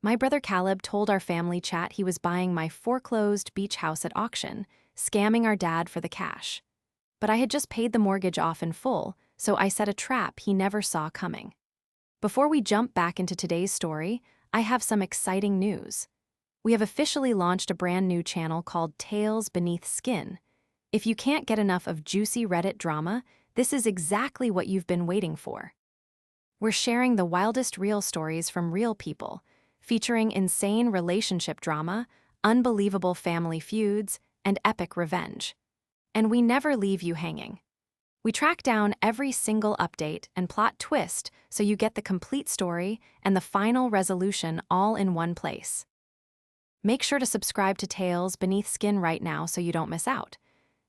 My brother Caleb told our family chat he was buying my foreclosed beach house at auction, scamming our dad for the cash. But I had just paid the mortgage off in full, so I set a trap he never saw coming. Before we jump back into today's story, I have some exciting news. We have officially launched a brand new channel called Tales Beneath Skin. If you can't get enough of juicy Reddit drama, this is exactly what you've been waiting for. We're sharing the wildest real stories from real people, featuring insane relationship drama, unbelievable family feuds, and epic revenge. And we never leave you hanging. We track down every single update and plot twist so you get the complete story and the final resolution all in one place. Make sure to subscribe to Tales Beneath Skin right now so you don't miss out.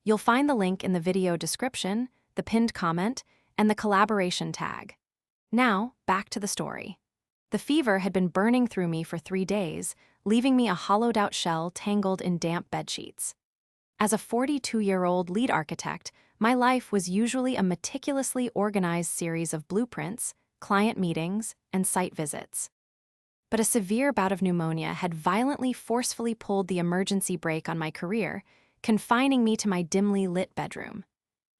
You'll find the link in the video description, the pinned comment, and the collaboration tag. Now, back to the story. The fever had been burning through me for 3 days, leaving me a hollowed-out shell tangled in damp bedsheets. As a 42-year-old lead architect, my life was usually a meticulously organized series of blueprints, client meetings, and site visits. But a severe bout of pneumonia had violently forcefully pulled the emergency brake on my career, confining me to my dimly lit bedroom.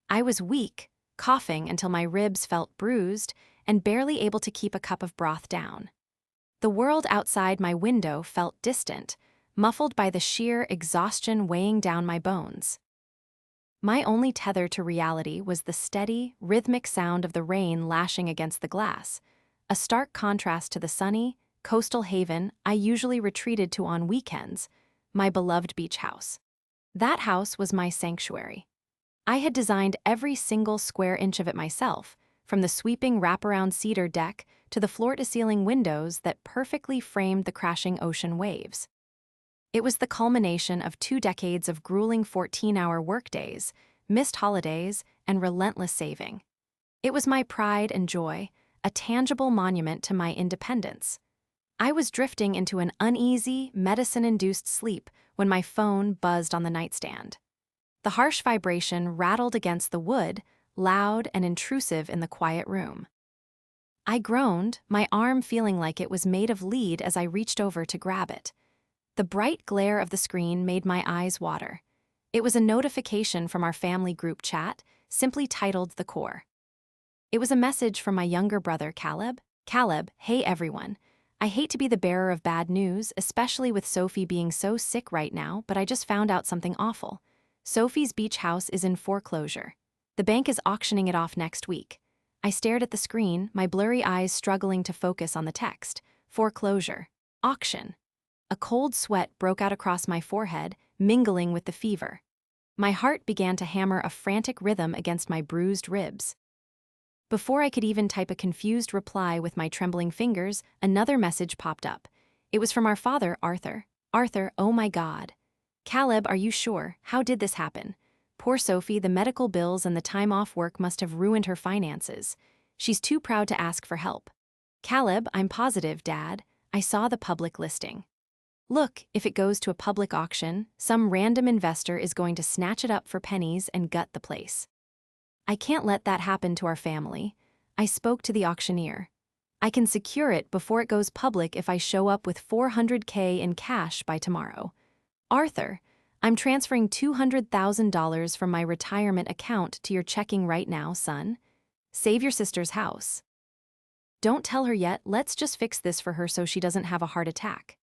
I was weak, coughing until my ribs felt bruised, and barely able to keep a cup of broth down. The world outside my window felt distant, muffled by the sheer exhaustion weighing down my bones. My only tether to reality was the steady, rhythmic sound of the rain lashing against the glass, a stark contrast to the sunny, coastal haven I usually retreated to on weekends, my beloved beach house. That house was my sanctuary. I had designed every single square inch of it myself, from the sweeping wraparound cedar deck to the floor-to-ceiling windows that perfectly framed the crashing ocean waves. It was the culmination of 2 decades of grueling 14-hour workdays, missed holidays, and relentless saving. It was my pride and joy, a tangible monument to my independence. I was drifting into an uneasy, medicine-induced sleep when my phone buzzed on the nightstand. The harsh vibration rattled against the wood, loud and intrusive in the quiet room. I groaned, my arm feeling like it was made of lead as I reached over to grab it. The bright glare of the screen made my eyes water. It was a notification from our family group chat, simply titled The Core. It was a message from my younger brother, Caleb. Caleb, hey everyone. I hate to be the bearer of bad news, especially with Sophie being so sick right now, but I just found out something awful. Sophie's beach house is in foreclosure. The bank is auctioning it off next week. I stared at the screen, my blurry eyes struggling to focus on the text. Foreclosure. Auction. A cold sweat broke out across my forehead, mingling with the fever. My heart began to hammer a frantic rhythm against my bruised ribs. Before I could even type a confused reply with my trembling fingers, another message popped up. It was from our father, Arthur. Arthur, oh my God. Caleb, are you sure? How did this happen? Poor Sophie, the medical bills and the time off work must have ruined her finances. She's too proud to ask for help. Caleb, I'm positive, Dad. I saw the public listing. Look, if it goes to a public auction, some random investor is going to snatch it up for pennies and gut the place. I can't let that happen to our family. I spoke to the auctioneer. I can secure it before it goes public if I show up with $400K in cash by tomorrow. Arthur, I'm transferring $200,000 from my retirement account to your checking right now, son. Save your sister's house. Don't tell her yet, let's just fix this for her so she doesn't have a heart attack.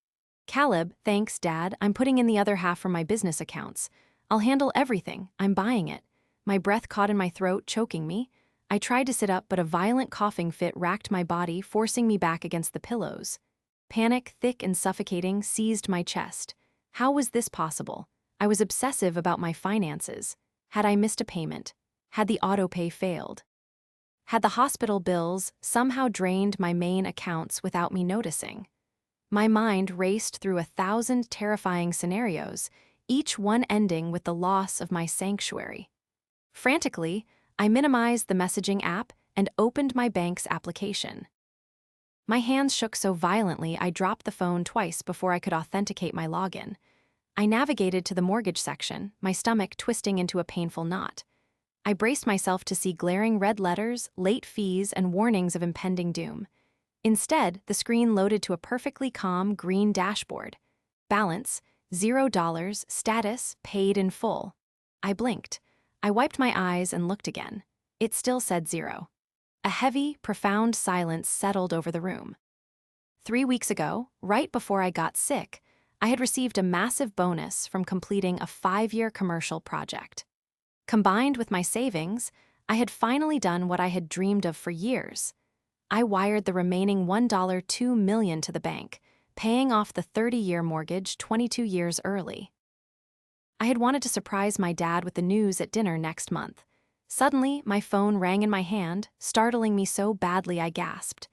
Caleb, thanks, Dad. I'm putting in the other half from my business accounts. I'll handle everything. I'm buying it. My breath caught in my throat, choking me. I tried to sit up, but a violent coughing fit racked my body, forcing me back against the pillows. Panic, thick and suffocating, seized my chest. How was this possible? I was obsessive about my finances. Had I missed a payment? Had the autopay failed? Had the hospital bills somehow drained my main accounts without me noticing? My mind raced through 1,000 terrifying scenarios, each one ending with the loss of my sanctuary. Frantically, I minimized the messaging app and opened my bank's application. My hands shook so violently I dropped the phone twice before I could authenticate my login. I navigated to the mortgage section, my stomach twisting into a painful knot. I braced myself to see glaring red letters, late fees, and warnings of impending doom. Instead, the screen loaded to a perfectly calm green dashboard. Balance, $0, status, paid in full. I blinked. I wiped my eyes and looked again. It still said 0. A heavy, profound silence settled over the room. 3 weeks ago, right before I got sick, I had received a massive bonus from completing a 5-year commercial project. Combined with my savings, I had finally done what I had dreamed of for years. I wired the remaining $2 million to the bank, paying off the 30-year mortgage 22 years early. I had wanted to surprise my dad with the news at dinner next month. Suddenly, my phone rang in my hand, startling me so badly I gasped.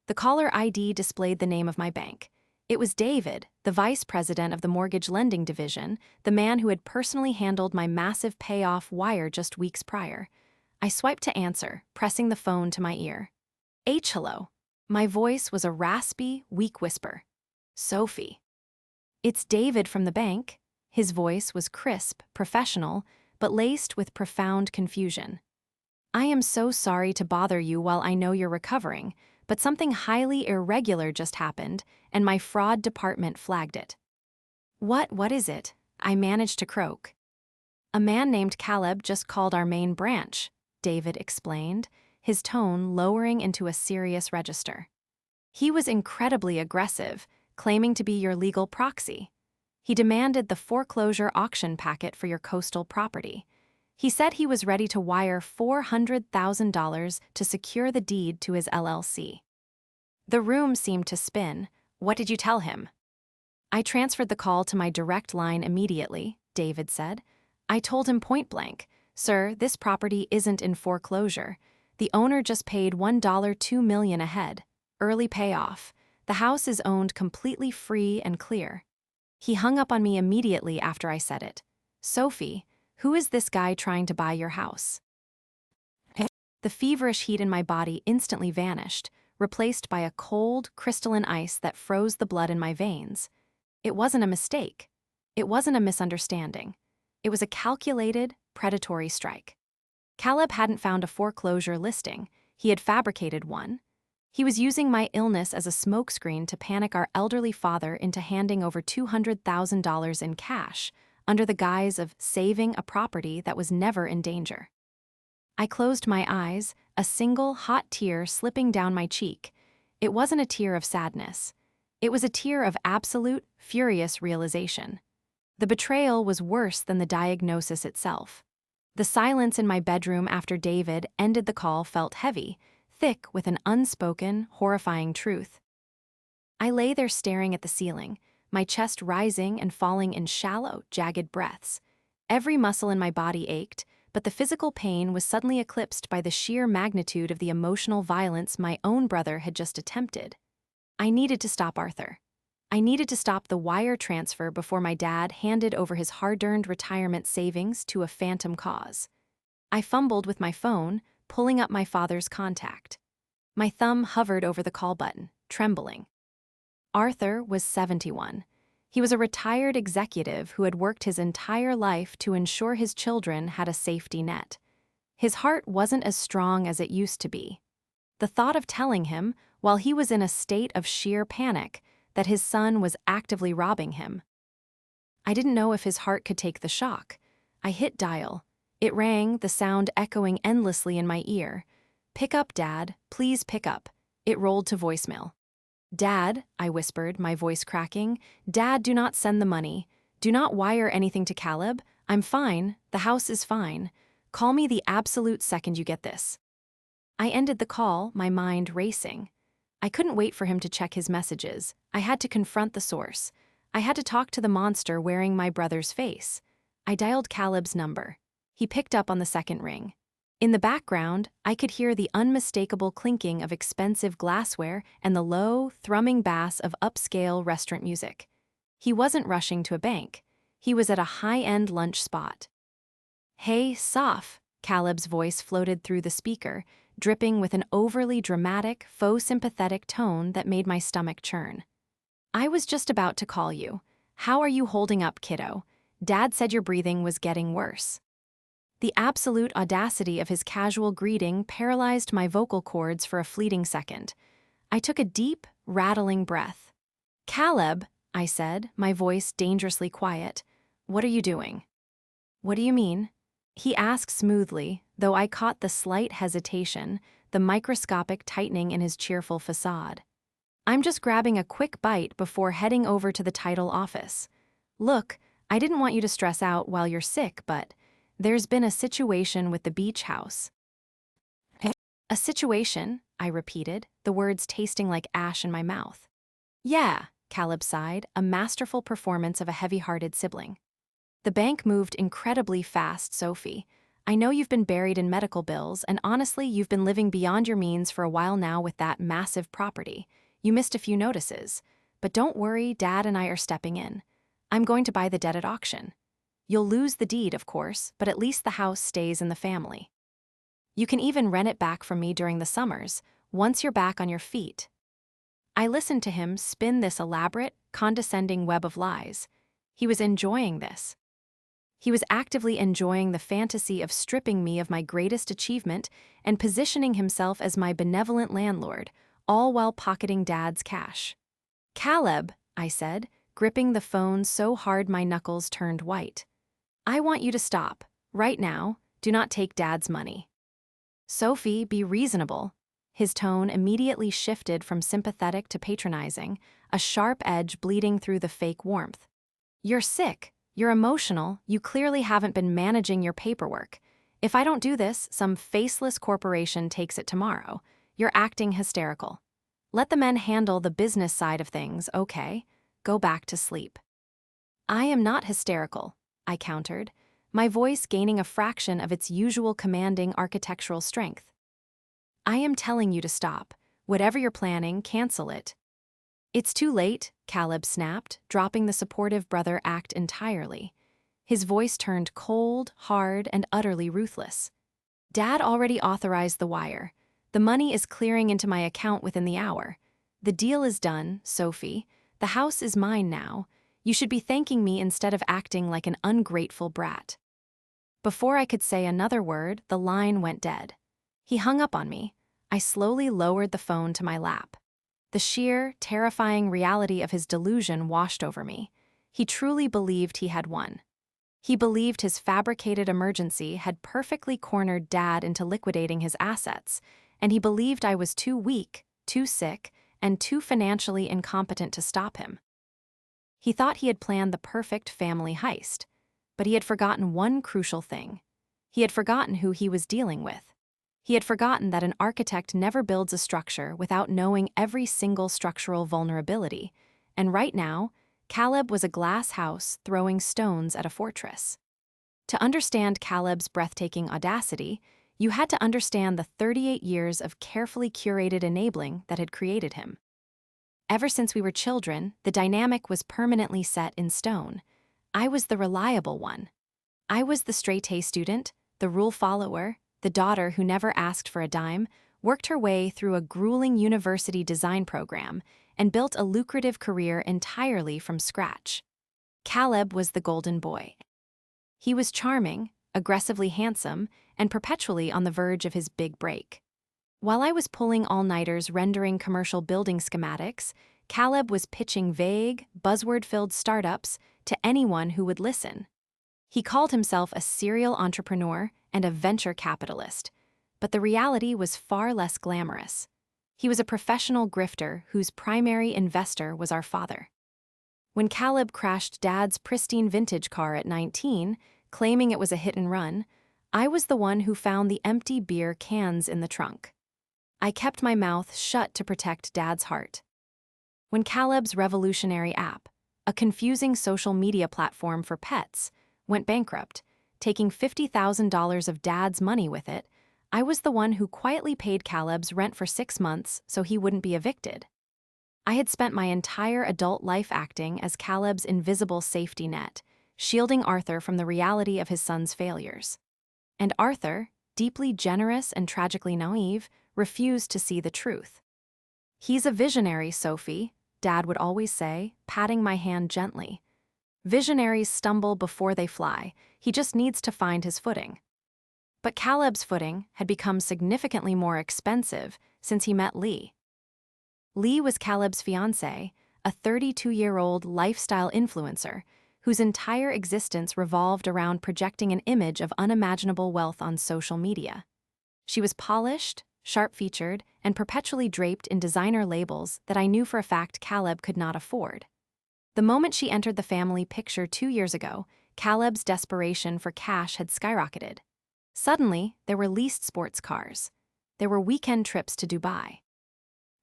The caller ID displayed the name of my bank. It was David, the vice president of the mortgage lending division, the man who had personally handled my massive payoff wire just weeks prior. I swiped to answer, pressing the phone to my ear. Hello. My voice was a raspy, weak whisper. Sophie. It's David from the bank. His voice was crisp, professional, but laced with profound confusion. I am so sorry to bother you while I know you're recovering, but something highly irregular just happened, and my fraud department flagged it. What is it? I managed to croak. A man named Caleb just called our main branch, David explained, his tone lowering into a serious register. He was incredibly aggressive, claiming to be your legal proxy. He demanded the foreclosure auction packet for your coastal property. He said he was ready to wire $400,000 to secure the deed to his LLC. The room seemed to spin. What did you tell him? I transferred the call to my direct line immediately, David said. I told him point blank, "Sir, this property isn't in foreclosure. The owner just paid $2 million ahead. Early payoff. The house is owned completely free and clear." He hung up on me immediately after I said it. Sophie, who is this guy trying to buy your house? The feverish heat in my body instantly vanished, replaced by a cold, crystalline ice that froze the blood in my veins. It wasn't a mistake. It wasn't a misunderstanding. It was a calculated, predatory strike. Caleb hadn't found a foreclosure listing. He had fabricated one. He was using my illness as a smokescreen to panic our elderly father into handing over $200,000 in cash, under the guise of saving a property that was never in danger. I closed my eyes, a single hot tear slipping down my cheek. It wasn't a tear of sadness. It was a tear of absolute, furious realization. The betrayal was worse than the diagnosis itself. The silence in my bedroom after David ended the call felt heavy, thick with an unspoken, horrifying truth. I lay there staring at the ceiling, my chest rising and falling in shallow, jagged breaths. Every muscle in my body ached, but the physical pain was suddenly eclipsed by the sheer magnitude of the emotional violence my own brother had just attempted. I needed to stop Arthur. I needed to stop the wire transfer before my dad handed over his hard-earned retirement savings to a phantom cause. I fumbled with my phone, pulling up my father's contact. My thumb hovered over the call button, trembling. Arthur was 71. He was a retired executive who had worked his entire life to ensure his children had a safety net. His heart wasn't as strong as it used to be. The thought of telling him, while he was in a state of sheer panic, that his son was actively robbing him. I didn't know if his heart could take the shock. I hit dial. It rang, the sound echoing endlessly in my ear. "Pick up, Dad. Please pick up." It rolled to voicemail. "Dad," I whispered, my voice cracking. "Dad, do not send the money. Do not wire anything to Caleb. I'm fine. The house is fine. Call me the absolute second you get this." I ended the call, my mind racing. I couldn't wait for him to check his messages. I had to confront the source. I had to talk to the monster wearing my brother's face. I dialed Caleb's number. He picked up on the second ring. In the background, I could hear the unmistakable clinking of expensive glassware and the low, thrumming bass of upscale restaurant music. He wasn't rushing to a bank. He was at a high-end lunch spot. "Hey, Soph," Caleb's voice floated through the speaker, dripping with an overly dramatic, faux sympathetic tone that made my stomach churn. "I was just about to call you. How are you holding up, kiddo? Dad said your breathing was getting worse." The absolute audacity of his casual greeting paralyzed my vocal cords for a fleeting second. I took a deep, rattling breath. "Caleb," I said, my voice dangerously quiet, "what are you doing?" "What do you mean?" He asked smoothly, though I caught the slight hesitation, the microscopic tightening in his cheerful facade. "I'm just grabbing a quick bite before heading over to the title office. Look, I didn't want you to stress out while you're sick, but there's been a situation with the beach house." "A situation?" I repeated, the words tasting like ash in my mouth. "Yeah," Caleb sighed, a masterful performance of a heavy-hearted sibling. "The bank moved incredibly fast, Sophie. I know you've been buried in medical bills, and honestly, you've been living beyond your means for a while now with that massive property. You missed a few notices. But don't worry, Dad and I are stepping in. I'm going to buy the debt at auction. You'll lose the deed, of course, but at least the house stays in the family. You can even rent it back from me during the summers, once you're back on your feet." I listened to him spin this elaborate, condescending web of lies. He was enjoying this. He was actively enjoying the fantasy of stripping me of my greatest achievement and positioning himself as my benevolent landlord, all while pocketing Dad's cash. "Caleb," I said, gripping the phone so hard my knuckles turned white. "I want you to stop. Right now, do not take Dad's money." "Sophie, be reasonable." His tone immediately shifted from sympathetic to patronizing, a sharp edge bleeding through the fake warmth. "You're sick. You're emotional. You clearly haven't been managing your paperwork. If I don't do this, some faceless corporation takes it tomorrow. You're acting hysterical. Let the men handle the business side of things, okay? Go back to sleep." "I am not hysterical," I countered, my voice gaining a fraction of its usual commanding architectural strength. "I am telling you to stop. Whatever you're planning, cancel it." "It's too late," Caleb snapped, dropping the supportive brother act entirely. His voice turned cold, hard, and utterly ruthless. "Dad already authorized the wire. The money is clearing into my account within the hour. The deal is done, Sophie. The house is mine now. You should be thanking me instead of acting like an ungrateful brat." Before I could say another word, the line went dead. He hung up on me. I slowly lowered the phone to my lap. The sheer, terrifying reality of his delusion washed over me. He truly believed he had won. He believed his fabricated emergency had perfectly cornered Dad into liquidating his assets, and he believed I was too weak, too sick, and too financially incompetent to stop him. He thought he had planned the perfect family heist, but he had forgotten one crucial thing. He had forgotten who he was dealing with. He had forgotten that an architect never builds a structure without knowing every single structural vulnerability, and right now, Caleb was a glass house throwing stones at a fortress. To understand Caleb's breathtaking audacity, you had to understand the 38 years of carefully curated enabling that had created him. Ever since we were children, the dynamic was permanently set in stone. I was the reliable one. I was the straight-A student, the rule follower, the daughter who never asked for a dime, worked her way through a grueling university design program, and built a lucrative career entirely from scratch. Caleb was the golden boy. He was charming, aggressively handsome, and perpetually on the verge of his big break. While I was pulling all-nighters rendering commercial building schematics, Caleb was pitching vague, buzzword-filled startups to anyone who would listen. He called himself a serial entrepreneur and a venture capitalist, but the reality was far less glamorous. He was a professional grifter whose primary investor was our father. When Caleb crashed Dad's pristine vintage car at 19, claiming it was a hit and run, I was the one who found the empty beer cans in the trunk. I kept my mouth shut to protect Dad's heart. When Caleb's revolutionary app, a confusing social media platform for pets, went bankrupt, taking $50,000 of Dad's money with it, I was the one who quietly paid Caleb's rent for 6 months so he wouldn't be evicted. I had spent my entire adult life acting as Caleb's invisible safety net, shielding Arthur from the reality of his son's failures. And Arthur, deeply generous and tragically naive, refused to see the truth. "He's a visionary, Sophie," Dad would always say, patting my hand gently. "Visionaries stumble before they fly. He just needs to find his footing." But Caleb's footing had become significantly more expensive since he met Lee. Lee was Caleb's fiancée, a 32-year-old lifestyle influencer whose entire existence revolved around projecting an image of unimaginable wealth on social media. She was polished, sharp-featured, and perpetually draped in designer labels that I knew for a fact Caleb could not afford. The moment she entered the family picture 2 years ago, Caleb's desperation for cash had skyrocketed. Suddenly, there were leased sports cars. There were weekend trips to Dubai.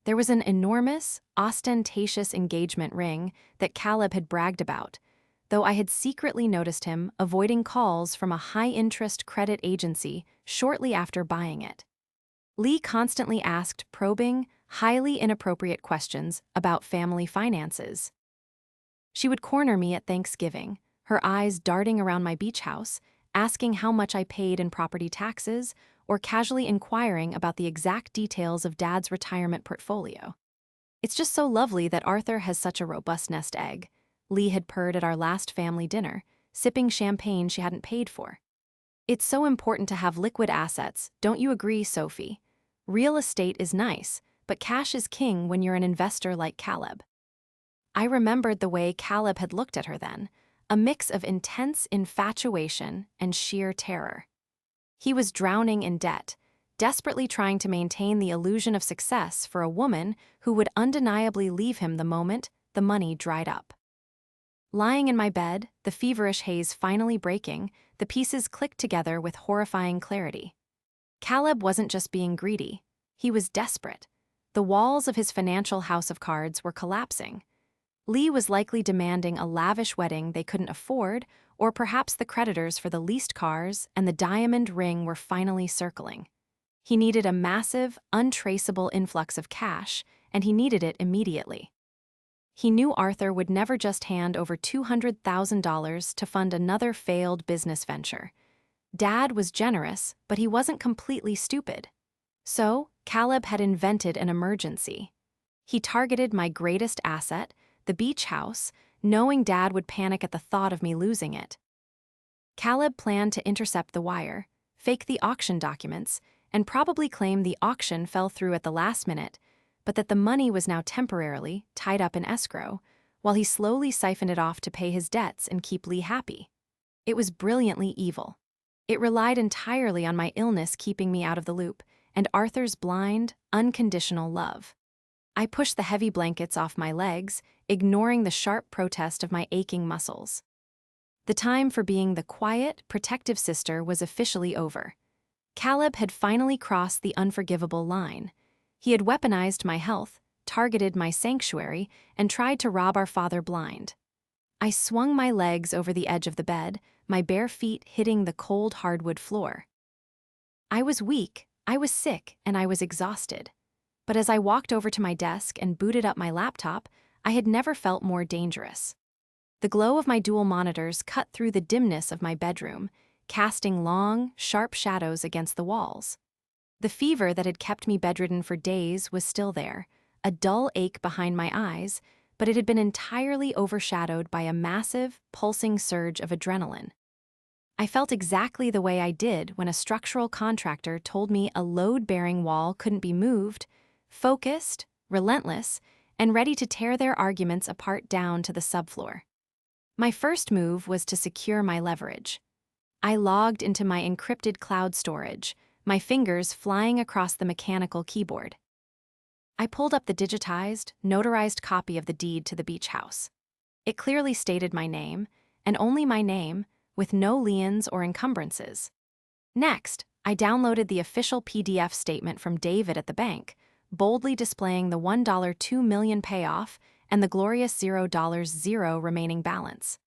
There was an enormous, ostentatious engagement ring that Caleb had bragged about, though I had secretly noticed him avoiding calls from a high-interest credit agency shortly after buying it. Lee constantly asked probing, highly inappropriate questions about family finances. She would corner me at Thanksgiving, her eyes darting around my beach house, asking how much I paid in property taxes, or casually inquiring about the exact details of Dad's retirement portfolio. "It's just so lovely that Arthur has such a robust nest egg," Lee had purred at our last family dinner, sipping champagne she hadn't paid for. "It's so important to have liquid assets, don't you agree, Sophie? Real estate is nice, but cash is king when you're an investor like Caleb." I remembered the way Caleb had looked at her then, a mix of intense infatuation and sheer terror. He was drowning in debt, desperately trying to maintain the illusion of success for a woman who would undeniably leave him the moment the money dried up. Lying in my bed, the feverish haze finally breaking, the pieces clicked together with horrifying clarity. Caleb wasn't just being greedy, he was desperate. The walls of his financial house of cards were collapsing. Lee was likely demanding a lavish wedding they couldn't afford, or perhaps the creditors for the leased cars and the diamond ring were finally circling. He needed a massive, untraceable influx of cash, and he needed it immediately. He knew Arthur would never just hand over $200,000 to fund another failed business venture. Dad was generous, but he wasn't completely stupid. So, Caleb had invented an emergency. He targeted my greatest asset, the beach house, knowing Dad would panic at the thought of me losing it. Caleb planned to intercept the wire, fake the auction documents, and probably claim the auction fell through at the last minute, but that the money was now temporarily tied up in escrow, while he slowly siphoned it off to pay his debts and keep Lee happy. It was brilliantly evil. It relied entirely on my illness keeping me out of the loop, and Arthur's blind, unconditional love. I pushed the heavy blankets off my legs, ignoring the sharp protest of my aching muscles. The time for being the quiet, protective sister was officially over. Caleb had finally crossed the unforgivable line. He had weaponized my health, targeted my sanctuary, and tried to rob our father blind. I swung my legs over the edge of the bed, my bare feet hitting the cold hardwood floor. I was weak, I was sick, and I was exhausted. But as I walked over to my desk and booted up my laptop, I had never felt more dangerous. The glow of my dual monitors cut through the dimness of my bedroom, casting long, sharp shadows against the walls. The fever that had kept me bedridden for days was still there, a dull ache behind my eyes, but it had been entirely overshadowed by a massive, pulsing surge of adrenaline. I felt exactly the way I did when a structural contractor told me a load-bearing wall couldn't be moved, focused, relentless, and ready to tear their arguments apart down to the subfloor. My first move was to secure my leverage. I logged into my encrypted cloud storage, my fingers flying across the mechanical keyboard. I pulled up the digitized, notarized copy of the deed to the beach house. It clearly stated my name, and only my name, with no liens or encumbrances. Next, I downloaded the official PDF statement from David at the bank, boldly displaying the $1.2 million payoff and the glorious $0 remaining balance.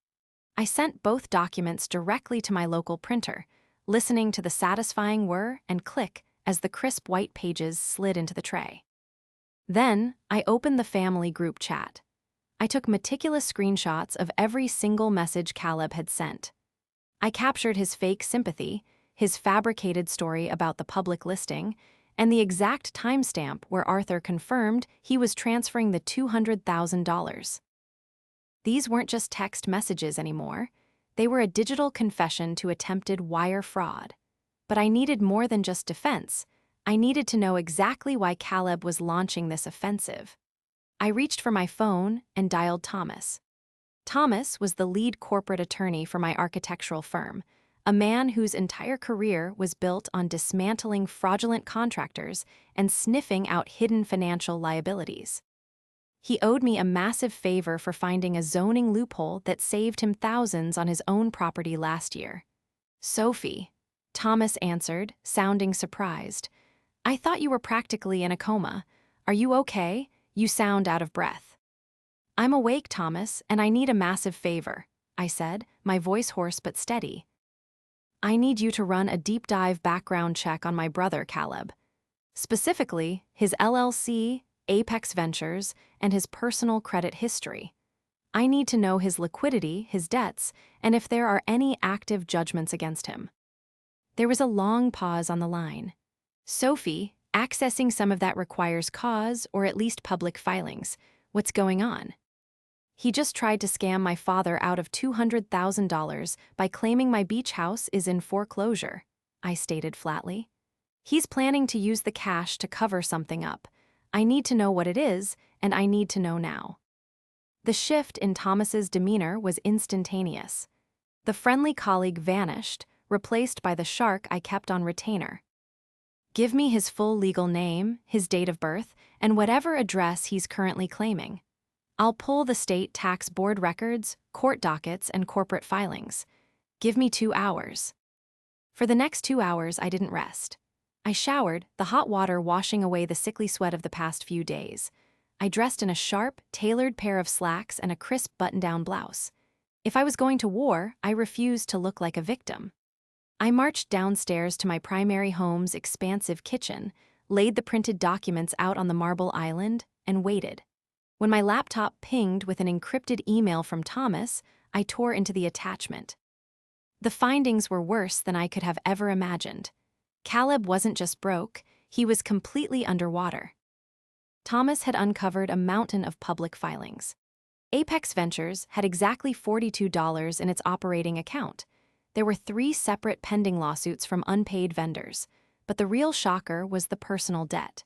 I sent both documents directly to my local printer, listening to the satisfying whir and click as the crisp white pages slid into the tray. Then, I opened the family group chat. I took meticulous screenshots of every single message Caleb had sent. I captured his fake sympathy, his fabricated story about the public listing, and the exact timestamp where Arthur confirmed he was transferring the $200,000. These weren't just text messages anymore. They were a digital confession to attempted wire fraud. But I needed more than just defense. I needed to know exactly why Caleb was launching this offensive. I reached for my phone and dialed Thomas. Thomas was the lead corporate attorney for my architectural firm, a man whose entire career was built on dismantling fraudulent contractors and sniffing out hidden financial liabilities. He owed me a massive favor for finding a zoning loophole that saved him thousands on his own property last year. "Sophie," Thomas answered, sounding surprised. "I thought you were practically in a coma. Are you okay? You sound out of breath." "I'm awake, Thomas, and I need a massive favor," I said, my voice hoarse but steady. "I need you to run a deep dive background check on my brother, Caleb. Specifically, his LLC, Apex Ventures, and his personal credit history. I need to know his liquidity, his debts, and if there are any active judgments against him." There was a long pause on the line. "Sophie, accessing some of that requires cause or at least public filings. What's going on?" "He just tried to scam my father out of $200,000 by claiming my beach house is in foreclosure," I stated flatly. "He's planning to use the cash to cover something up. I need to know what it is, and I need to know now." The shift in Thomas's demeanor was instantaneous. The friendly colleague vanished, replaced by the shark I kept on retainer. "Give me his full legal name, his date of birth, and whatever address he's currently claiming. I'll pull the state tax board records, court dockets, and corporate filings. Give me 2 hours." For the next 2 hours, I didn't rest. I showered, the hot water washing away the sickly sweat of the past few days. I dressed in a sharp, tailored pair of slacks and a crisp button-down blouse. If I was going to war, I refused to look like a victim. I marched downstairs to my primary home's expansive kitchen, laid the printed documents out on the marble island, and waited. When my laptop pinged with an encrypted email from Thomas, I tore into the attachment. The findings were worse than I could have ever imagined. Caleb wasn't just broke, he was completely underwater. Thomas had uncovered a mountain of public filings. Apex Ventures had exactly $42 in its operating account. There were 3 separate pending lawsuits from unpaid vendors, but the real shocker was the personal debt.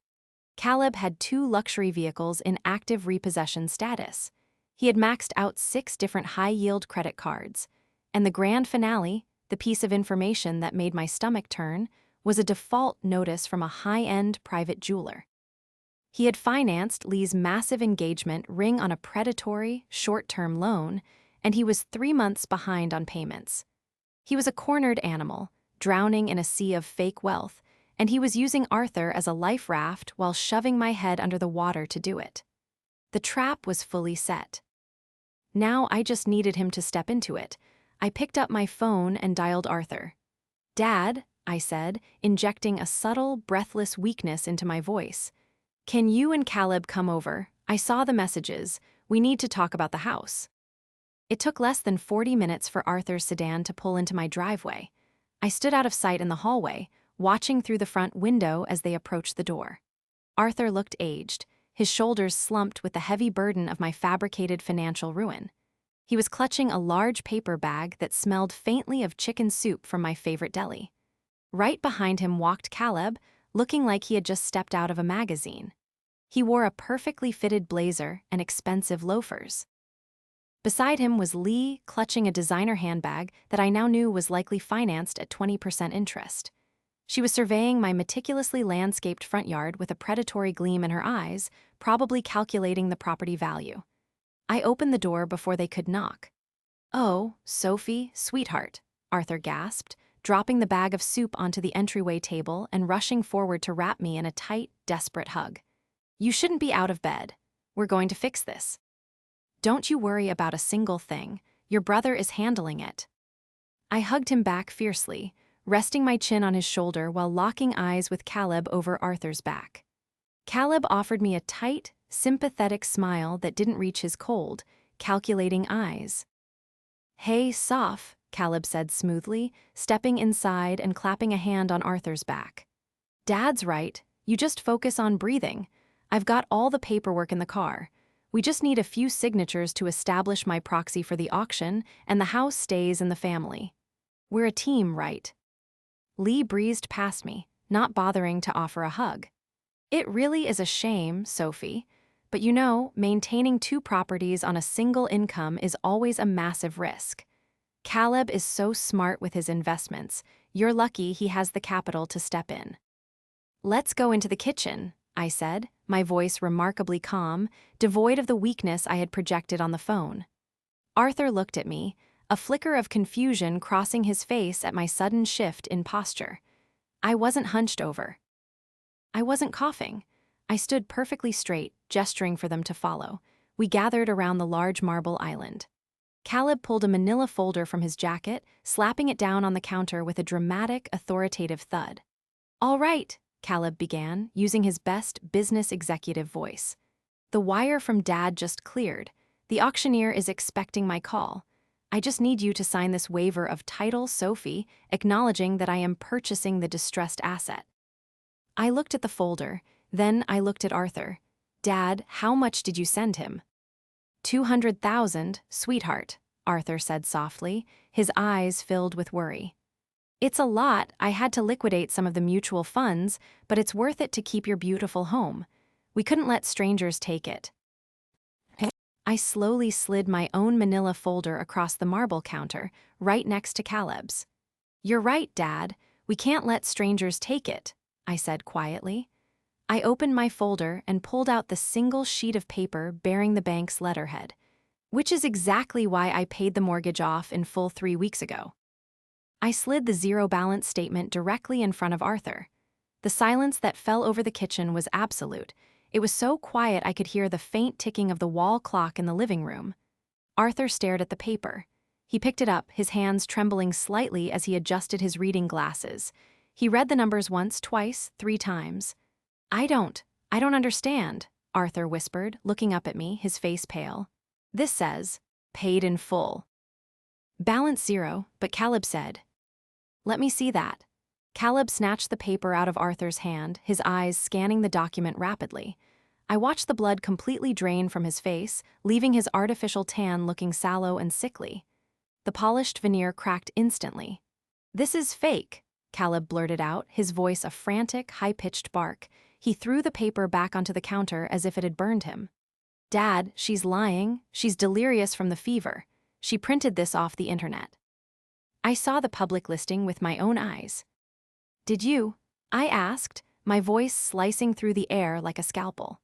Caleb had 2 luxury vehicles in active repossession status. He had maxed out 6 different high-yield credit cards. And the grand finale, the piece of information that made my stomach turn, was a default notice from a high-end private jeweler. He had financed Lee's massive engagement ring on a predatory, short-term loan, and he was 3 months behind on payments. He was a cornered animal, drowning in a sea of fake wealth, and he was using Arthur as a life raft while shoving my head under the water to do it. The trap was fully set. Now I just needed him to step into it. I picked up my phone and dialed Arthur. "Dad," I said, injecting a subtle, breathless weakness into my voice. "Can you and Caleb come over? I saw the messages. We need to talk about the house." It took less than 40 minutes for Arthur's sedan to pull into my driveway. I stood out of sight in the hallway, watching through the front window as they approached the door. Arthur looked aged, his shoulders slumped with the heavy burden of my fabricated financial ruin. He was clutching a large paper bag that smelled faintly of chicken soup from my favorite deli. Right behind him walked Caleb, looking like he had just stepped out of a magazine. He wore a perfectly fitted blazer and expensive loafers. Beside him was Lee, clutching a designer handbag that I now knew was likely financed at 20% interest. She was surveying my meticulously landscaped front yard with a predatory gleam in her eyes, probably calculating the property value. I opened the door before they could knock. "Oh, Sophie, sweetheart," Arthur gasped, dropping the bag of soup onto the entryway table and rushing forward to wrap me in a tight, desperate hug. "You shouldn't be out of bed. We're going to fix this. Don't you worry about a single thing. Your brother is handling it." I hugged him back fiercely, resting my chin on his shoulder while locking eyes with Caleb over Arthur's back. Caleb offered me a tight, sympathetic smile that didn't reach his cold, calculating eyes. "Hey, Soph," Caleb said smoothly, stepping inside and clapping a hand on Arthur's back. "Dad's right. You just focus on breathing. I've got all the paperwork in the car. We just need a few signatures to establish my proxy for the auction, and the house stays in the family. We're a team, right?" Lee breezed past me, not bothering to offer a hug. "It really is a shame, Sophie, But you know, maintaining two properties on a single income is always a massive risk. Caleb is so smart with his investments. You're lucky he has the capital to step in. Let's go into the kitchen, I said, my voice remarkably calm, devoid of the weakness I had projected on the phone. Arthur looked at me, a flicker of confusion crossing his face at my sudden shift in posture. I wasn't hunched over. I wasn't coughing. I stood perfectly straight, gesturing for them to follow. We gathered around the large marble island. Caleb pulled a manila folder from his jacket, slapping it down on the counter with a dramatic, authoritative thud. "All right," Caleb began, using his best business executive voice. "The wire from Dad just cleared. The auctioneer is expecting my call. I just need you to sign this waiver of title, Sophie, acknowledging that I am purchasing the distressed asset." I looked at the folder, then I looked at Arthur. "Dad, how much did you send him?" 200,000, sweetheart, Arthur said softly, his eyes filled with worry. "It's a lot. I had to liquidate some of the mutual funds, but it's worth it to keep your beautiful home. We couldn't let strangers take it." I slowly slid my own manila folder across the marble counter, right next to Caleb's. "You're right, Dad. We can't let strangers take it," I said quietly. I opened my folder and pulled out the single sheet of paper bearing the bank's letterhead, which is exactly why I paid the mortgage off in full 3 weeks ago. I slid the zero balance statement directly in front of Arthur. The silence that fell over the kitchen was absolute. It was so quiet I could hear the faint ticking of the wall clock in the living room. Arthur stared at the paper. He picked it up, his hands trembling slightly as he adjusted his reading glasses. He read the numbers once, twice, 3 times. I don't understand," Arthur whispered, looking up at me, his face pale. "This says, paid in full. Balance 0, but Caleb said." "Let me see that." Caleb snatched the paper out of Arthur's hand, his eyes scanning the document rapidly. I watched the blood completely drain from his face, leaving his artificial tan looking sallow and sickly. The polished veneer cracked instantly. "This is fake," Caleb blurted out, his voice a frantic, high-pitched bark. He threw the paper back onto the counter as if it had burned him. "Dad, she's lying. She's delirious from the fever. She printed this off the internet." I saw the public listing with my own eyes. "Did you?" I asked, my voice slicing through the air like a scalpel.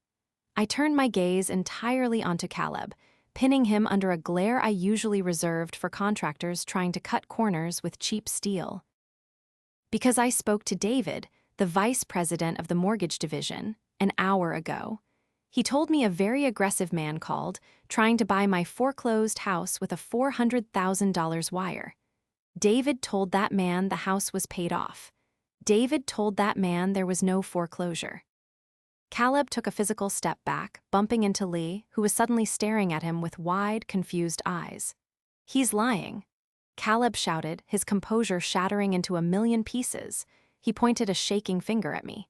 I turned my gaze entirely onto Caleb, pinning him under a glare I usually reserved for contractors trying to cut corners with cheap steel. "Because I spoke to David, the vice president of the mortgage division, an hour ago. He told me a very aggressive man called, trying to buy my foreclosed house with a $400,000 wire. David told that man the house was paid off. David told that man there was no foreclosure." Caleb took a physical step back, bumping into Lee, who was suddenly staring at him with wide, confused eyes. "He's lying," Caleb shouted, his composure shattering into a million pieces. He pointed a shaking finger at me.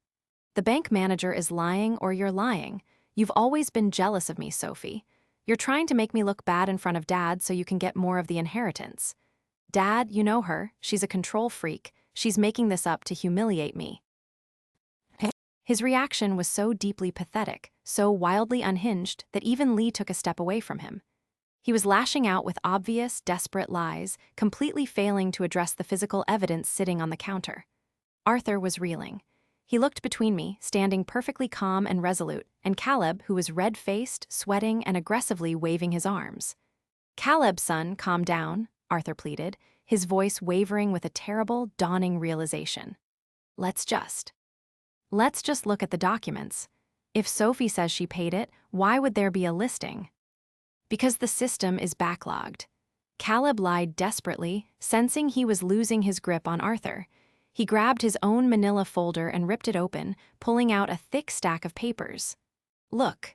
"The bank manager is lying or you're lying. You've always been jealous of me, Sophie. You're trying to make me look bad in front of Dad so you can get more of the inheritance. Dad, you know her, she's a control freak. She's making this up to humiliate me." His reaction was so deeply pathetic, so wildly unhinged, that even Lee took a step away from him. He was lashing out with obvious, desperate lies, completely failing to address the physical evidence sitting on the counter. Arthur was reeling. He looked between me, standing perfectly calm and resolute, and Caleb, who was red-faced, sweating, and aggressively waving his arms. "Caleb, son, calm down," Arthur pleaded, his voice wavering with a terrible, dawning realization. Let's just look at the documents. If Sophie says she paid it, why would there be a listing?" "Because the system is backlogged." Caleb lied desperately, sensing he was losing his grip on Arthur. He grabbed his own manila folder and ripped it open, pulling out a thick stack of papers. Look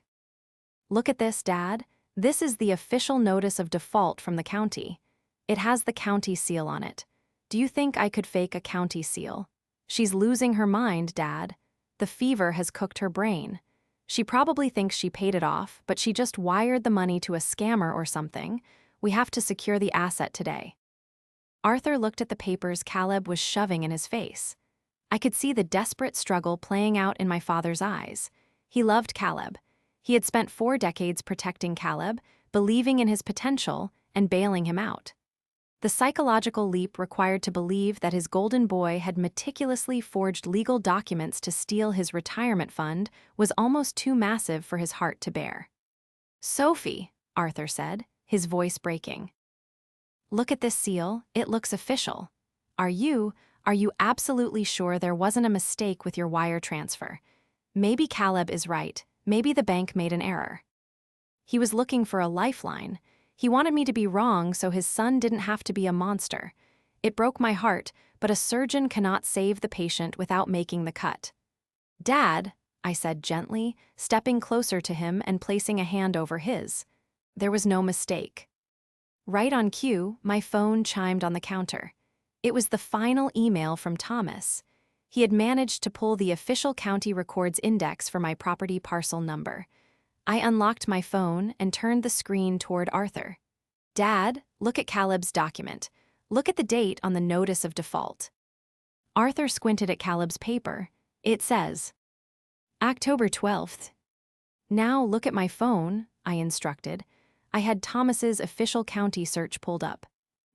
at this, Dad. This is the official notice of default from the county. It has the county seal on it. Do you think I could fake a county seal? She's losing her mind, Dad. The fever has cooked her brain. She probably thinks she paid it off, but she just wired the money to a scammer or something. We have to secure the asset today." Arthur looked at the papers Caleb was shoving in his face. I could see the desperate struggle playing out in my father's eyes. He loved Caleb. He had spent 4 decades protecting Caleb, believing in his potential, and bailing him out. The psychological leap required to believe that his golden boy had meticulously forged legal documents to steal his retirement fund was almost too massive for his heart to bear. "Sophie," Arthur said, his voice breaking. "Look at this seal, it looks official. Are you absolutely sure there wasn't a mistake with your wire transfer? Maybe Caleb is right, maybe the bank made an error." He was looking for a lifeline. He wanted me to be wrong so his son didn't have to be a monster. It broke my heart, but a surgeon cannot save the patient without making the cut. "Dad," I said gently, stepping closer to him and placing a hand over his. There was no mistake. Right on cue, my phone chimed on the counter. It was the final email from Thomas. He had managed to pull the official county records index for my property parcel number. I unlocked my phone and turned the screen toward Arthur. "Dad, look at Caleb's document. Look at the date on the notice of default." Arthur squinted at Caleb's paper. It says, October 12th. "Now look at my phone," I instructed. I had Thomas's official county search pulled up.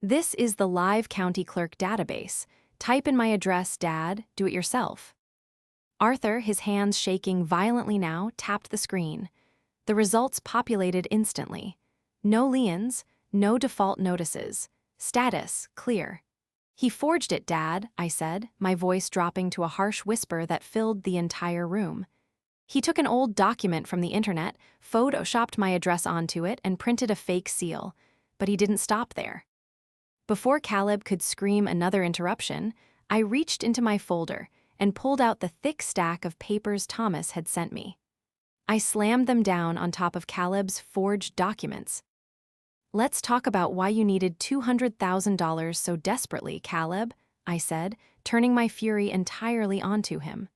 "This is the live county clerk database. Type in my address, Dad, do it yourself." Arthur, his hands shaking violently now, tapped the screen. The results populated instantly. No liens, no default notices. Status, clear. "He forged it, Dad," I said, my voice dropping to a harsh whisper that filled the entire room. "He took an old document from the internet, photoshopped my address onto it, and printed a fake seal. But he didn't stop there." Before Caleb could scream another interruption, I reached into my folder and pulled out the thick stack of papers Thomas had sent me. I slammed them down on top of Caleb's forged documents. "Let's talk about why you needed $200,000 so desperately, Caleb," I said, turning my fury entirely onto him.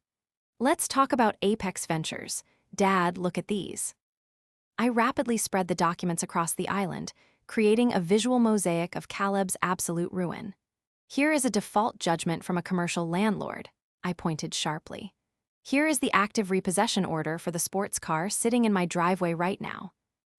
"Let's talk about Apex Ventures. Dad, look at these." I rapidly spread the documents across the island, creating a visual mosaic of Caleb's absolute ruin. "Here is a default judgment from a commercial landlord," I pointed sharply. "Here is the active repossession order for the sports car sitting in my driveway right now.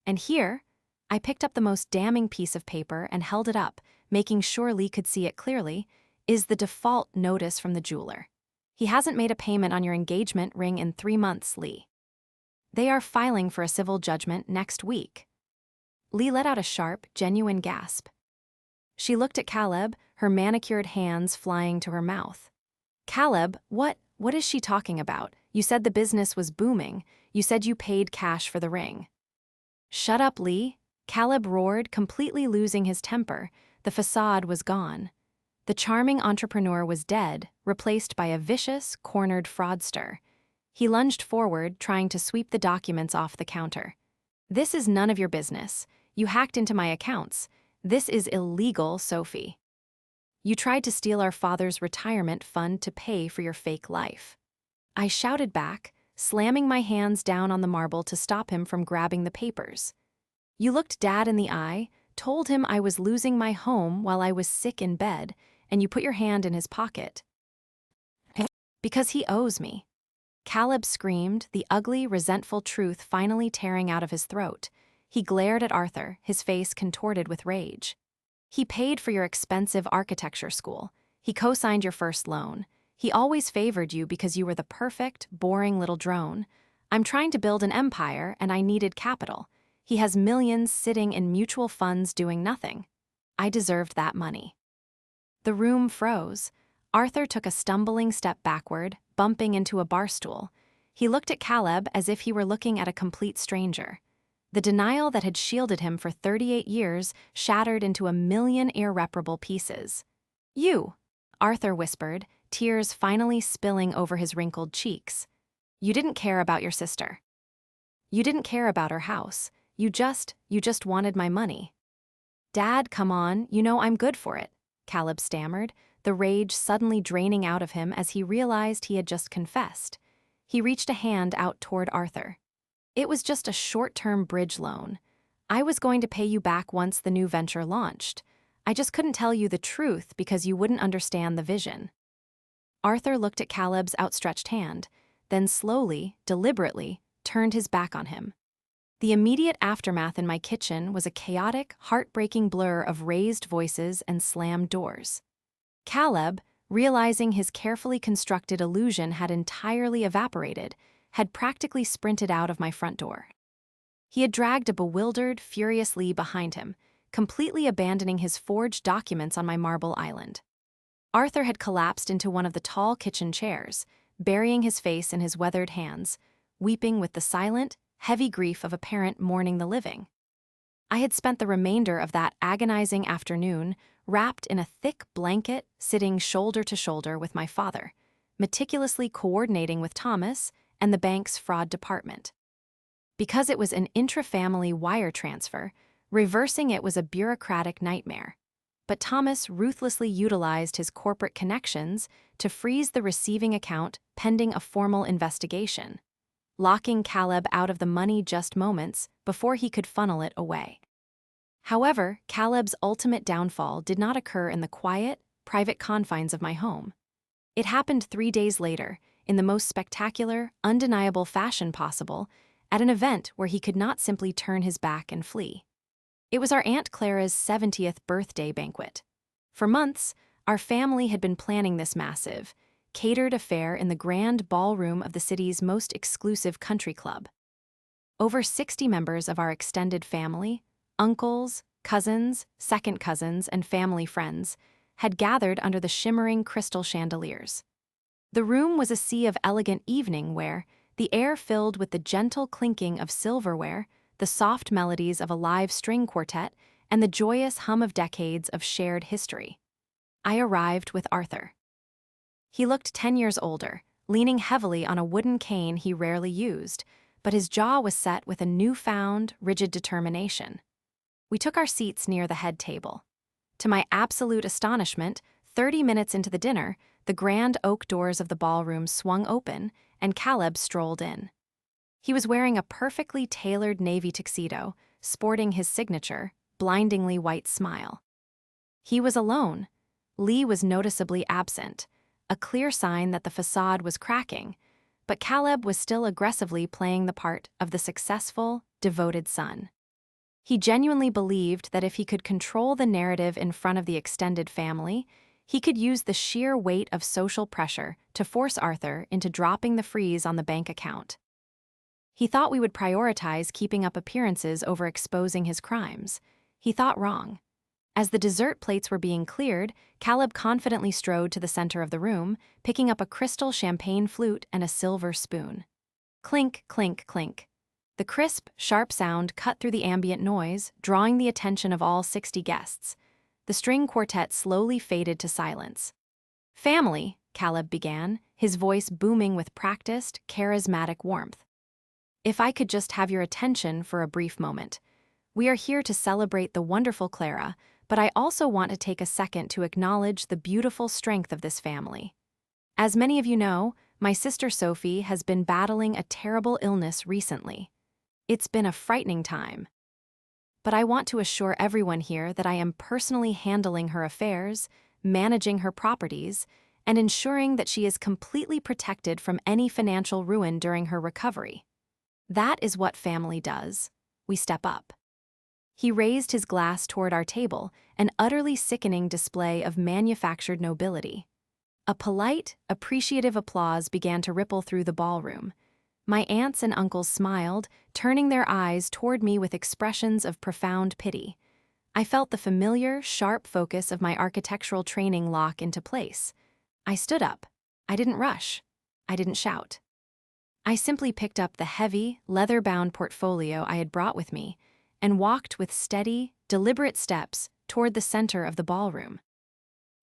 And here," I picked up the most damning piece of paper and held it up, making sure Lee could see it clearly, "is the default notice from the jeweler. He hasn't made a payment on your engagement ring in 3 months, Lee. They are filing for a civil judgment next week." Lee let out a sharp, genuine gasp. She looked at Caleb, her manicured hands flying to her mouth. "Caleb, what is she talking about? You said the business was booming. You said you paid cash for the ring." "Shut up, Lee," Caleb roared, completely losing his temper. The facade was gone. The charming entrepreneur was dead, replaced by a vicious, cornered fraudster. He lunged forward, trying to sweep the documents off the counter. "This is none of your business. You hacked into my accounts. This is illegal, Sophie. You tried to steal our father's retirement fund to pay for your fake life." I shouted back, slamming my hands down on the marble to stop him from grabbing the papers. "You looked Dad in the eye, told him I was losing my home while I was sick in bed, and you put your hand in his pocket. Because he owes me." Caleb screamed, the ugly, resentful truth finally tearing out of his throat. He glared at Arthur, his face contorted with rage. "He paid for your expensive architecture school. He co-signed your first loan. He always favored you because you were the perfect, boring little drone. I'm trying to build an empire, and I needed capital. He has millions sitting in mutual funds doing nothing. I deserved that money." The room froze. Arthur took a stumbling step backward, bumping into a bar stool. He looked at Caleb as if he were looking at a complete stranger. The denial that had shielded him for 38 years shattered into a million irreparable pieces. "You," Arthur whispered, tears finally spilling over his wrinkled cheeks. "You didn't care about your sister. You didn't care about her house. You just wanted my money." "Dad, come on, you know I'm good for it," Caleb stammered, the rage suddenly draining out of him as he realized he had just confessed. He reached a hand out toward Arthur. "It was just a short-term bridge loan. I was going to pay you back once the new venture launched. I just couldn't tell you the truth because you wouldn't understand the vision." Arthur looked at Caleb's outstretched hand, then slowly, deliberately, turned his back on him. The immediate aftermath in my kitchen was a chaotic, heartbreaking blur of raised voices and slammed doors. Caleb, realizing his carefully constructed illusion had entirely evaporated, had practically sprinted out of my front door. He had dragged a bewildered, furious Lee behind him, completely abandoning his forged documents on my marble island. Arthur had collapsed into one of the tall kitchen chairs, burying his face in his weathered hands, weeping with the silent, heavy grief of a parent mourning the living. I had spent the remainder of that agonizing afternoon wrapped in a thick blanket, sitting shoulder to shoulder with my father, meticulously coordinating with Thomas and the bank's fraud department. Because it was an intra-family wire transfer, reversing it was a bureaucratic nightmare. But Thomas ruthlessly utilized his corporate connections to freeze the receiving account pending a formal investigation, locking Caleb out of the money just moments before he could funnel it away. However, Caleb's ultimate downfall did not occur in the quiet, private confines of my home. It happened 3 days later, in the most spectacular, undeniable fashion possible, at an event where he could not simply turn his back and flee. It was our Aunt Clara's 70th birthday banquet. For months, our family had been planning this massive, catered affair in the grand ballroom of the city's most exclusive country club. Over 60 members of our extended family, uncles, cousins, second cousins, and family friends, had gathered under the shimmering crystal chandeliers. The room was a sea of elegant evening wear, the air filled with the gentle clinking of silverware, the soft melodies of a live string quartet, and the joyous hum of decades of shared history. I arrived with Arthur. He looked 10 years older, leaning heavily on a wooden cane he rarely used, but his jaw was set with a newfound, rigid determination. We took our seats near the head table. To my absolute astonishment, 30 minutes into the dinner, the grand oak doors of the ballroom swung open, and Caleb strolled in. He was wearing a perfectly tailored navy tuxedo, sporting his signature, blindingly white smile. He was alone. Lee was noticeably absent, a clear sign that the facade was cracking, but Caleb was still aggressively playing the part of the successful, devoted son. He genuinely believed that if he could control the narrative in front of the extended family, he could use the sheer weight of social pressure to force Arthur into dropping the freeze on the bank account. He thought we would prioritize keeping up appearances over exposing his crimes. He thought wrong. As the dessert plates were being cleared, Caleb confidently strode to the center of the room, picking up a crystal champagne flute and a silver spoon. Clink, clink, clink. The crisp, sharp sound cut through the ambient noise, drawing the attention of all 60 guests. The string quartet slowly faded to silence. "Family," Caleb began, his voice booming with practiced, charismatic warmth. "If I could just have your attention for a brief moment. We are here to celebrate the wonderful Clara, but I also want to take a second to acknowledge the beautiful strength of this family. As many of you know, my sister Sophie has been battling a terrible illness recently. It's been a frightening time. But I want to assure everyone here that I am personally handling her affairs, managing her properties, and ensuring that she is completely protected from any financial ruin during her recovery. That is what family does. We step up." He raised his glass toward our table, an utterly sickening display of manufactured nobility. A polite, appreciative applause began to ripple through the ballroom. My aunts and uncles smiled, turning their eyes toward me with expressions of profound pity. I felt the familiar, sharp focus of my architectural training lock into place. I stood up. I didn't rush. I didn't shout. I simply picked up the heavy, leather-bound portfolio I had brought with me and walked with steady, deliberate steps toward the center of the ballroom.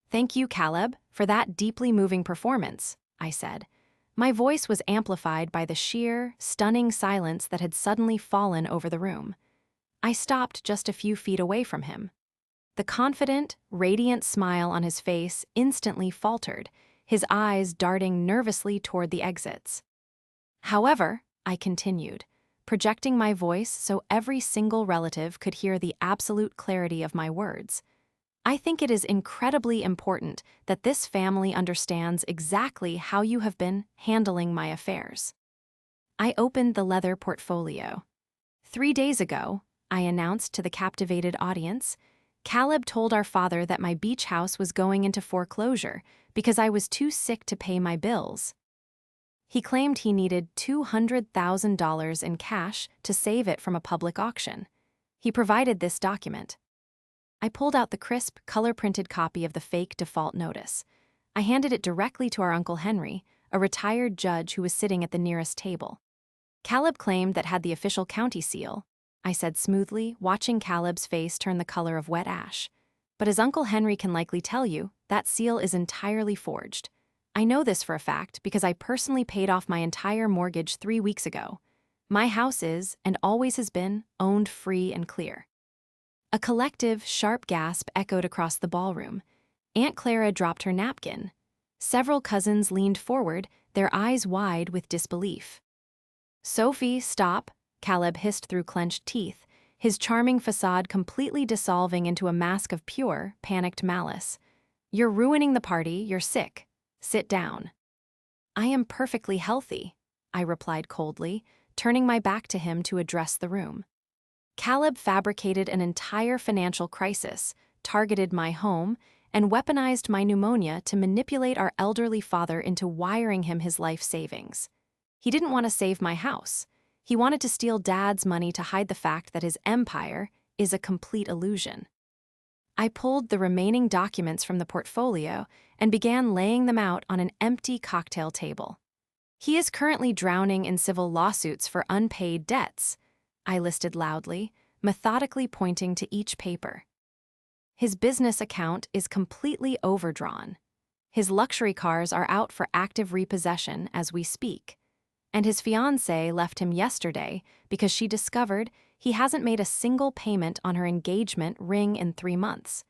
"Thank you, Caleb, for that deeply moving performance," I said. My voice was amplified by the sheer, stunning silence that had suddenly fallen over the room. I stopped just a few feet away from him. The confident, radiant smile on his face instantly faltered, his eyes darting nervously toward the exits. "However," I continued, projecting my voice so every single relative could hear the absolute clarity of my words, "I think it is incredibly important that this family understands exactly how you have been handling my affairs." I opened the leather portfolio. 3 days ago, I announced to the captivated audience, Caleb told our father that my beach house was going into foreclosure because I was too sick to pay my bills. He claimed he needed $200,000 in cash to save it from a public auction. He provided this document. I pulled out the crisp, color-printed copy of the fake default notice. I handed it directly to our Uncle Henry, a retired judge who was sitting at the nearest table. Caleb claimed that had the official county seal, I said smoothly, watching Caleb's face turn the color of wet ash. But as Uncle Henry can likely tell you, that seal is entirely forged. I know this for a fact because I personally paid off my entire mortgage 3 weeks ago. My house is, and always has been, owned free and clear. A collective, sharp gasp echoed across the ballroom. Aunt Clara dropped her napkin. Several cousins leaned forward, their eyes wide with disbelief. "Sophie, stop," Caleb hissed through clenched teeth, his charming facade completely dissolving into a mask of pure, panicked malice. "You're ruining the party, you're sick. Sit down." "I am perfectly healthy," I replied coldly, turning my back to him to address the room. Caleb fabricated an entire financial crisis, targeted my home, and weaponized my pneumonia to manipulate our elderly father into wiring him his life savings. He didn't want to save my house. He wanted to steal Dad's money to hide the fact that his empire is a complete illusion. I pulled the remaining documents from the portfolio and began laying them out on an empty cocktail table. "He is currently drowning in civil lawsuits for unpaid debts," I listed loudly, methodically pointing to each paper. "His business account is completely overdrawn. His luxury cars are out for active repossession as we speak. And his fiancée left him yesterday because she discovered he hasn't made a single payment on her engagement ring in 3 months.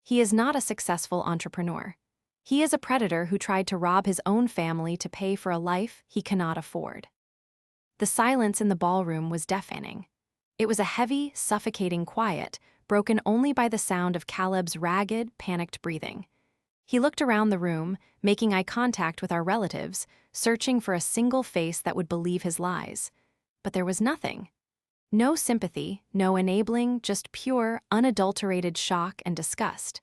He is not a successful entrepreneur. He is a predator who tried to rob his own family to pay for a life he cannot afford." The silence in the ballroom was deafening. It was a heavy, suffocating quiet, broken only by the sound of Caleb's ragged, panicked breathing. He looked around the room, making eye contact with our relatives, searching for a single face that would believe his lies. But there was nothing. No sympathy, no enabling, just pure, unadulterated shock and disgust.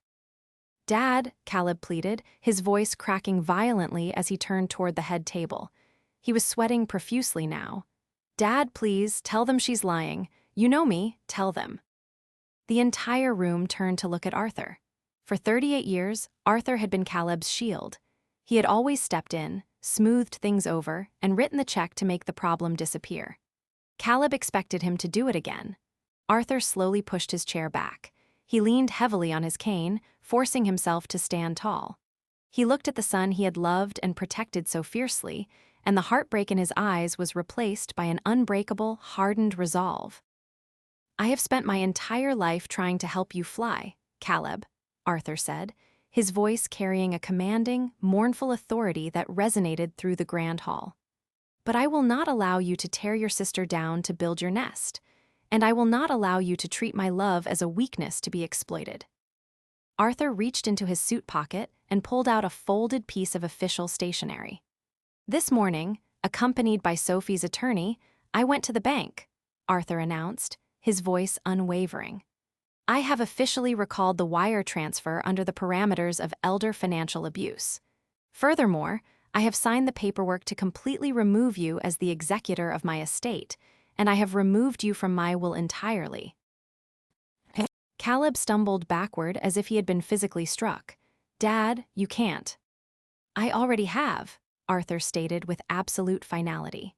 "Dad," Caleb pleaded, his voice cracking violently as he turned toward the head table. He was sweating profusely now. "Dad, please, tell them she's lying. You know me, tell them." The entire room turned to look at Arthur. For 38 years, Arthur had been Caleb's shield. He had always stepped in, smoothed things over, and written the check to make the problem disappear. Caleb expected him to do it again. Arthur slowly pushed his chair back. He leaned heavily on his cane, forcing himself to stand tall. He looked at the son he had loved and protected so fiercely, and the heartbreak in his eyes was replaced by an unbreakable, hardened resolve. "I have spent my entire life trying to help you fly, Caleb," Arthur said, his voice carrying a commanding, mournful authority that resonated through the grand hall. "But I will not allow you to tear your sister down to build your nest, and I will not allow you to treat my love as a weakness to be exploited." Arthur reached into his suit pocket and pulled out a folded piece of official stationery. "This morning, accompanied by Sophie's attorney, I went to the bank," Arthur announced, his voice unwavering. "I have officially recalled the wire transfer under the parameters of elder financial abuse. Furthermore, I have signed the paperwork to completely remove you as the executor of my estate, and I have removed you from my will entirely." Caleb stumbled backward as if he had been physically struck. "Dad, you can't." "I already have," Arthur stated with absolute finality.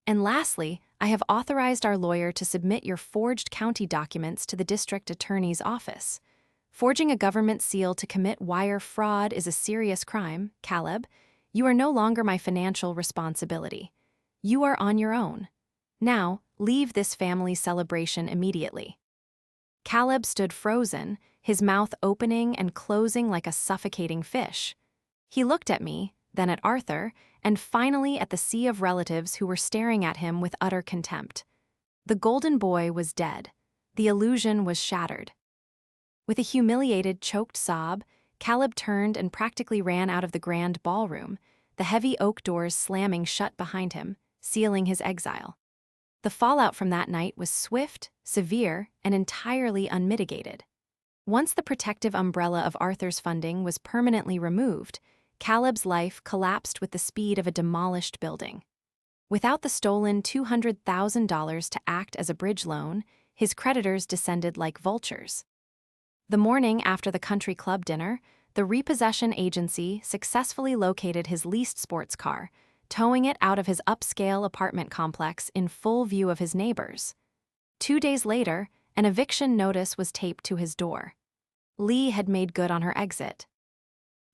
"And lastly, I have authorized our lawyer to submit your forged county documents to the district attorney's office. Forging a government seal to commit wire fraud is a serious crime, Caleb. You are no longer my financial responsibility. You are on your own. Now, leave this family celebration immediately." Caleb stood frozen, his mouth opening and closing like a suffocating fish. He looked at me, then at Arthur, and finally at the sea of relatives who were staring at him with utter contempt. The golden boy was dead. The illusion was shattered. With a humiliated, choked sob, Caleb turned and practically ran out of the grand ballroom, the heavy oak doors slamming shut behind him, sealing his exile. The fallout from that night was swift, severe, and entirely unmitigated. Once the protective umbrella of Arthur's funding was permanently removed, Caleb's life collapsed with the speed of a demolished building. Without the stolen $200,000 to act as a bridge loan, his creditors descended like vultures. The morning after the country club dinner, the repossession agency successfully located his leased sports car, towing it out of his upscale apartment complex in full view of his neighbors. 2 days later, an eviction notice was taped to his door. Lee had made good on her exit.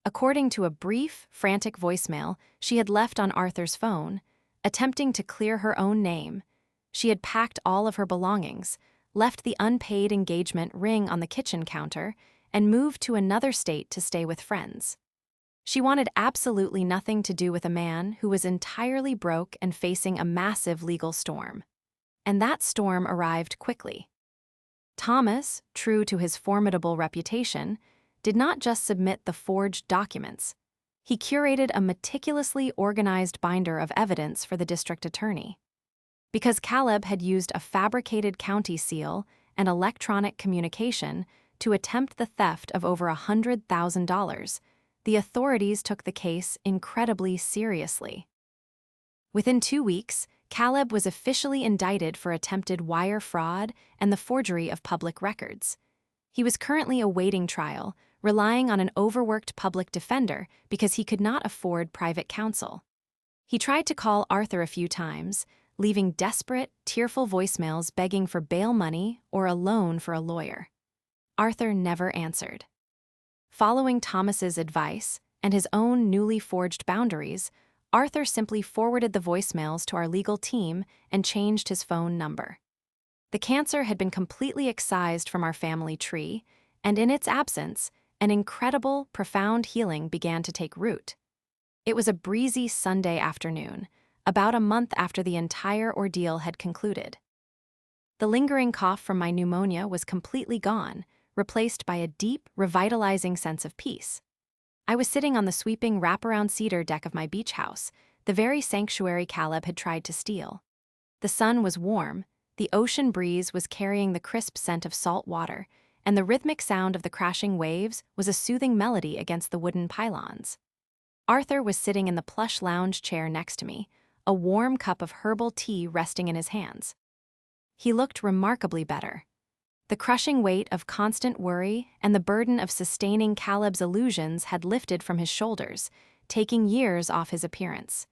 According to a brief, frantic voicemail she had left on Arthur's phone, attempting to clear her own name, she had packed all of her belongings, left the unpaid engagement ring on the kitchen counter, and moved to another state to stay with friends. She wanted absolutely nothing to do with a man who was entirely broke and facing a massive legal storm. And that storm arrived quickly. Thomas, true to his formidable reputation, did not just submit the forged documents. He curated a meticulously organized binder of evidence for the district attorney. Because Caleb had used a fabricated county seal and electronic communication to attempt the theft of over $100,000, the authorities took the case incredibly seriously. Within 2 weeks, Caleb was officially indicted for attempted wire fraud and the forgery of public records. He was currently awaiting trial, relying on an overworked public defender because he could not afford private counsel. He tried to call Arthur a few times, leaving desperate, tearful voicemails begging for bail money or a loan for a lawyer. Arthur never answered. Following Thomas's advice and his own newly forged boundaries, Arthur simply forwarded the voicemails to our legal team and changed his phone number. The cancer had been completely excised from our family tree, and in its absence, an incredible, profound healing began to take root. It was a breezy Sunday afternoon, about a month after the entire ordeal had concluded. The lingering cough from my pneumonia was completely gone, replaced by a deep, revitalizing sense of peace. I was sitting on the sweeping wraparound cedar deck of my beach house, the very sanctuary Caleb had tried to steal. The sun was warm, the ocean breeze was carrying the crisp scent of salt water, and the rhythmic sound of the crashing waves was a soothing melody against the wooden pylons. Arthur was sitting in the plush lounge chair next to me, a warm cup of herbal tea resting in his hands. He looked remarkably better. The crushing weight of constant worry and the burden of sustaining Caleb's illusions had lifted from his shoulders, taking years off his appearance.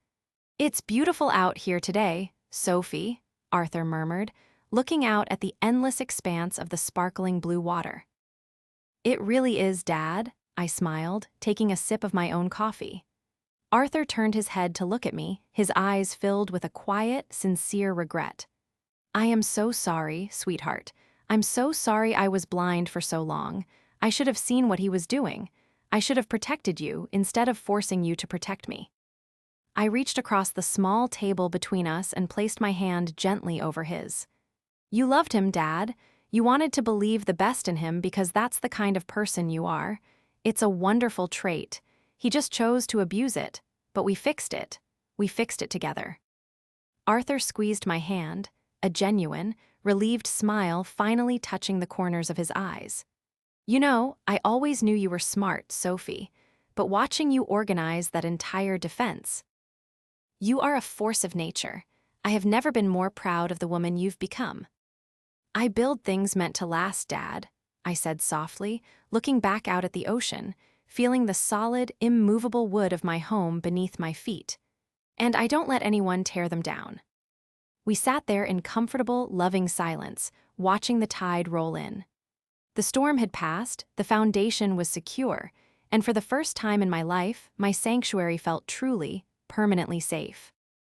"It's beautiful out here today, Sophie," Arthur murmured, looking out at the endless expanse of the sparkling blue water. "It really is, Dad," I smiled, taking a sip of my own coffee. Arthur turned his head to look at me, his eyes filled with a quiet, sincere regret. "I am so sorry, sweetheart. I'm so sorry I was blind for so long. I should have seen what he was doing. I should have protected you instead of forcing you to protect me." I reached across the small table between us and placed my hand gently over his. "You loved him, Dad. You wanted to believe the best in him because that's the kind of person you are. It's a wonderful trait. He just chose to abuse it, but we fixed it. We fixed it together." Arthur squeezed my hand, a genuine, relieved smile finally touching the corners of his eyes. "You know, I always knew you were smart, Sophie, but watching you organize that entire defense. You are a force of nature. I have never been more proud of the woman you've become." "I build things meant to last, Dad," I said softly, looking back out at the ocean, feeling the solid, immovable wood of my home beneath my feet. "And I don't let anyone tear them down." We sat there in comfortable, loving silence, watching the tide roll in. The storm had passed, the foundation was secure, and for the first time in my life, my sanctuary felt truly, permanently safe.